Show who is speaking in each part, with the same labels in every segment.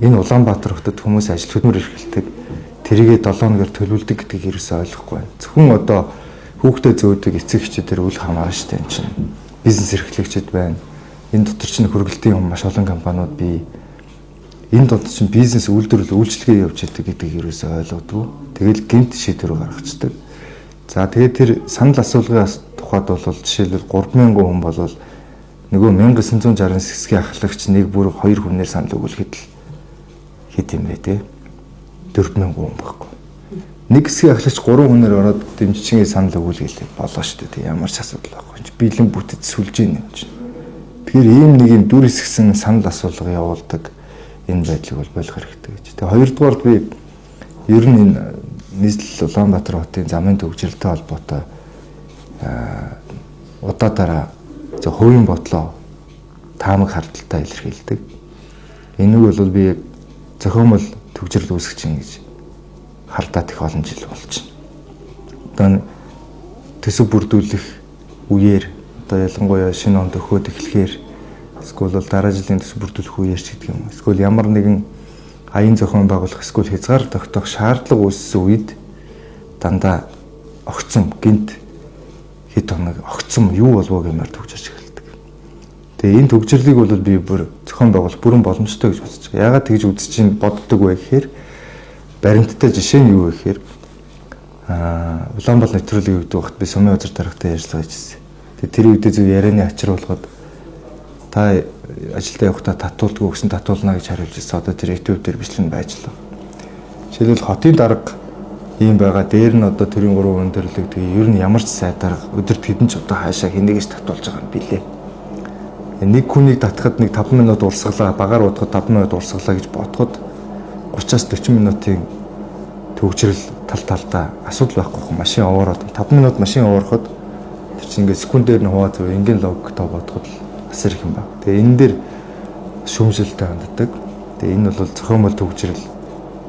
Speaker 1: энэ Улаанбаатар хотод хүмүүс ажил хөдөлмөр эрхэлдэг, тэрийгээ 7 хоногор төлөвлөдөг гэдгийг ерөөсөй ойлгохгүй байна. Зөвхөн одоо хүүхдэд зөөдөг эцэг эхчдээр үл хамаарна шүү дээ энэ чинь. Бизнес эрхлэгчид байна. Энэ дотор чинь хөргөлтийн маш олон компаниуд бий. Энэ дотор чинь бизнес үйлчлэгээ явж идэг гэдгийг ерөөсөй ойлгодгүй. Тэгэл гэмт шийдвэр гаргацдаг. За тэгээд тэр санал асуулгын тухайд бол жишээлбэл 3000 хүн болвол нөгөө 1969 хэсгийн ахлагч нэг бүр 2 хүнээр санал өгүүлэхэд л хэд юм бэ те 4000 хүн байхгүй. Нэг хэсгийн ахлагч 3 хүнээр ороод дэмжчихээ санал өгүүлгээл болоо шүү дээ. Ямар ч асуудал байхгүй. Биелэн бүтэц сүлж ийн юм чинь. Тэгэхээр ийм нэг юм дүр хэсгсэн санал асуулга явуулдаг энэ байдлыг бол болох хэрэгтэй гэж. Тэгээ хоёрдугаард би ер нь энэ нийслэл Улаанбаатар хотын замын төвчрэлтэй холбоотой удаадараа хувийн бодлоо таамаг хардталтай илэрхийлдэг. Энийг бол би зохиомжтой төвчрэл үүсгэж ин гэж хардаад их олон жил болж байна. Одоо төсөв бүрдүүлэх үеэр одоо ялангуяа шинэ онд өгөхөд эхлэхээр эсвэл дараа жилийн төсөв бүрдүүлэх үеэр ч гэдэг юм. Эсвэл ямар нэгэн аян зохион байгуулах эсвэл хязгаар тогтоох шаардлага үүссэн үед дандаа огцом гинт хэд хоног огцом юу болов гэмээр төгжиж эхэлдэг. Тэгээ энэ төгжрлийг бол би бүр зохион байгуулах бүрэн боломжтой гэж үзэж байгаа. Яагаад тэгж үзэж чинь боддог вэ гэхээр баримттай жишээ нь юу вэ гэхээр Улаанбаатар нэвтрүүлгийн үед багт би сумын өдөр дарагтай ярьцлага хийжсэн. Тэгээ тэр үедээ зөв ярианы ачир болгоод та ажилдаа явахдаа татуулдгүй гэсэн татуулна гэж хариулж ирсэн. Одоо тэр YouTube дээр бичлэн байж л. Жишээлбэл хотын дарга ийм байгаа. Дээр нь одоо төрийн 3 өндөрлөг. Тэгээ ер нь ямар ч сайдарга өдөрт хэдэн ч одоо хаашаа хэнийг ч татуулж байгаа юм билээ. Нэг хүнийг татахад нэг 5 минут урсгалаа, багаар удахад 5 минут урсгалаа гэж бодоход 30-аас 40 минутын төгжрөл талдаа асуудал байхгүй. Машин овоороод 5 минут машин овоороход тэр чинь ингээд секундээр нь хуваа зөв ингийн логиктой бодоход асар их юм байна. Тэгээ энэ дээр шүүмжлэлтэй ханддаг. Тэгээ энэ бол зохиомжтой төгжрөл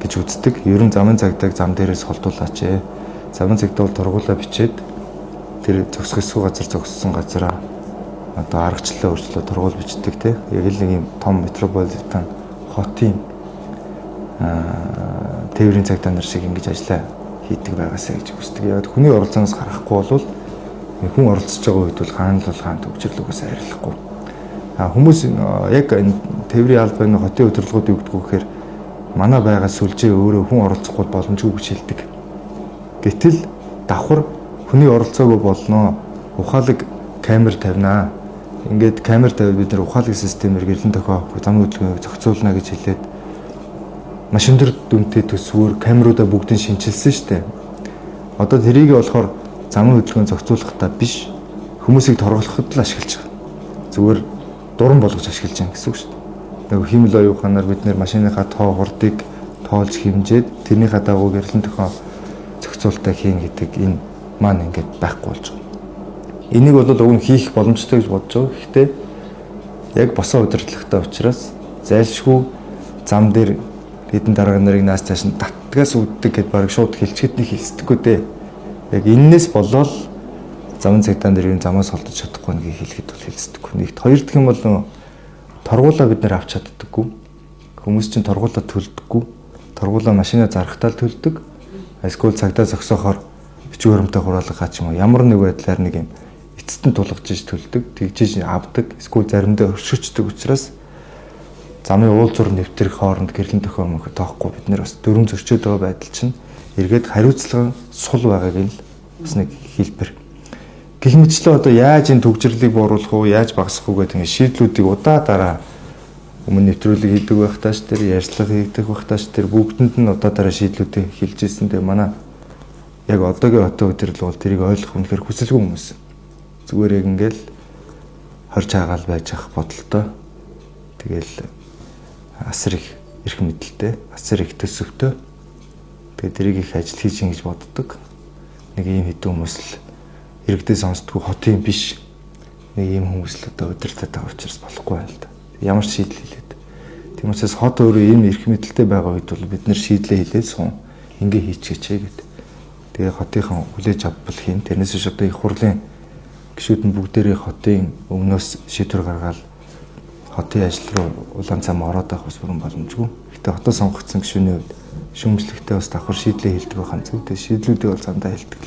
Speaker 1: гэж үздэг. Ер нь замын цагдаа зам дээрээс холдуулаач ээ. Замын цагдаа бол тургуулаа бичээд тэр зогсгосгүй газар зогссон газараа одоо аргачлалаа өөрчлөө тургуул бичдэг те. Яг л нэг юм том метрополитен хотын тээврийн цагдаа нар шиг ингэж ажиллаа хийдэг байгаасаа гэж үздэг. Яг хүний оролцооноос гарахгүй бол хүн оролцож байгаа үед бол хаана л хаана төгжрлөгөөс арилахгүй. Хүмүүс яг энэ тээврийн албаны хотын өдөрлгүүд юу гэдэг вэ гэхээр манай байгаа сүлжээ өөрөө хүн оролцохгүй боломжгүй гэж хэлдэг. Гэтэл давхар хүний оролцоогүй болно. Ухаалаг камер тавина. Ингээд камер тавиад бид нар ухаалаг системээр гэрлэн тохио замын хөдөлгөөнийг зохицуулна гэж хэлээд машин төр дүнтэй төсвөр камеруудаа бүгдийг шинчилсэн шүү дээ. Одоо тэрийг болохоор замын хөдөлгөөнийг зохицуулахдаа биш хүмүүсийг торгуулахад л ашиглаж байгаа. Зүгээр дуран болгож ашиглаж байгаа гэсэн үг шүү дээ. Нэг хиймэл оюуханаар бид нэр машиныхаа тоо хурдыг тоолж хэмжээд тэрнийхээ дагуу гэрлэн тохио зохицуулалтаа хийн гэдэг энэ маань ингээд байхгүй болж байгаа. Энийг бол уг нь хийх боломжтой гэж бодож байгаа. Гэхдээ яг босоо удирдлагатай учраас зайлшгүй зам дээр хэдэн дарга нарыг наас цааш нь татгаас үүддэг гэдээ баг шууд хэлчихэд нэг хэлсдэггүй дээ. Яг энээс болоод замын цагдаа нар юу замаас холдож чадахгүй нэг хэлэхэд бол хэлсдэггүй. Нэгт хоёр дахь юм бол торгуулаа бид нэр авч чаддаггүй. Хүмүүс чинь торгуулаа төлдөггүй. Торгуулаа машина зархтаал төлдөг. Эсвэл цагдаа зогсоохоор бичиг баримтаа хураалгах ч юм уу ямар нэг байдлаар нэг юм эцэст нь тулгаж иж төлдөг. Тэгжиж авдаг. Эсвэл заримдаа өршөждөг учраас замын уулзвар нэвтрэх хооронд гэрлэн тохио мөнх тоохгүй бид нэр бас дөрөв зөрчөөд байгаа байдал чинь эргээд хариуцлага сул байгааг нь бас нэг хэлбэр. Гэх мэтчлээ одоо яаж энэ төгжрлийг бууруулах уу, яаж багасгах уу гэдэг шийдлүүдийг удаа дараа өмнө нэвтрүүлэг хийдэг байхтааш тэр ярьцлага хийгдэх байхтааш тэр бүгдэнд нь удаа дараа шийдлүүдийг хэлж ирсэн. Тэгээ манай яг одоогийн хотын удирдлага бол тэрийг ойлгох үнэхээр хүсэлгүй хүмүүс. Зүгээр яг ингээл хорж хаагаал байж ах бодолтой. Тэгэл асар их эрх мэдэлтэй, асар их төсөвтэй. Тэгээ тэрийг их ажил хийж ин гэж боддог. Нэг ийм хэдэн хүмүүс л иргэдээ сонсдгүй хотын биш. Нэг ийм хүмүүс л одоо удирдах байгаа учраас болохгүй байл та. Ямар ч шийдэл хэлээд. Тийм учраас хот өөрөө ийм эрх мэдэлтэй байгаа үед бол бид нэр шийдлээ хэлээд сум ингээ хийчихээч гэдэг. Тэгээ хотынхан хүлээж авбал хийн. Тэрнээс биш одоо их хурлын гишүүд нь бүгдээрээ хотын өмнөөс шийдвэр гаргаад хотын ажил руу улаан цам ороод авах бас бүрэн боломжгүй. Гэхдээ хотод сонгогдсон гишүүний хувьд шүүмжлэгтээ бас давхар шийдлээ хэлдэг байх нь зөв. Тэгээ шийдлүүдийг бол зандаа хэлдэг.